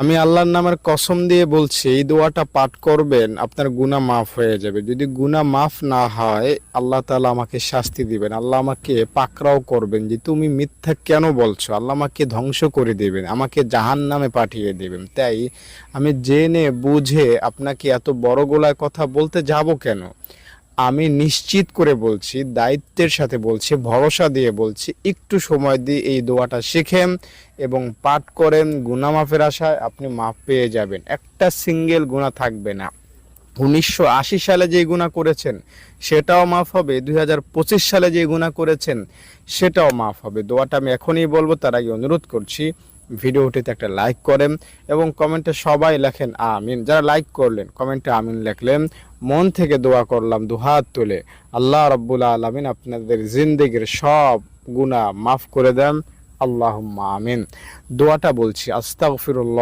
আমি আল্লাহর নামের কসম দিয়ে বলছি, এই দোয়াটা পাঠ করবেন, আপনার গুনাহ মাফ হয়ে যাবে। যদি গুনাহ মাফ না হয়, আল্লাহ তাআলা আমাকে শাস্তি দিবেন, আল্লাহ আমাকে পাকড়াও করবেন যে তুমি মিথ্যা কেন বলছো, আল্লাহ আমাকে ধ্বংস করে দিবেন, আমাকে জাহান্নামে পাঠিয়ে দিবেন। তাই আমি জেনে বুঝে আপনাকে এত বড় গলায় কথা বলতে যাব কেন। আমি নিশ্চিত করে বলছি, দায়িত্বের সাথে বলছি, ভরসা দিয়ে বলছি, একটু সময় দিয়ে এই দোয়াটা শিখেন এবং পাঠ করেন। গুনাহ মাফের আশায় আপনি মাফ পেয়ে যাবেন, একটা সিঙ্গেল গুনাহ থাকবে না। 1980 সালে যে গুনাহ করেছেন সেটাও মাফ হবে, 2025 সালে যে গুনাহ করেছেন সেটাও মাফ হবে। দোয়াটা আমি এখনই বলবো, তার আগে অনুরোধ করছি ভিডিওটিতে একটা লাইক করেন এবং কমেন্টে সবাই লেখেন আমিন। যারা লাইক করলেন, কমেন্টে আমিন লেখলেন, মন থেকে দোয়া করলাম দুহাত তুলে, আল্লাহ রাব্বুল আলামিন আপনাদের জিন্দেগির সব গুনাহ মাফ করে দেন। আল্লাহুম্মা আমিন। দোয়াটা বলছি, আস্তাগফিরুল্লাহ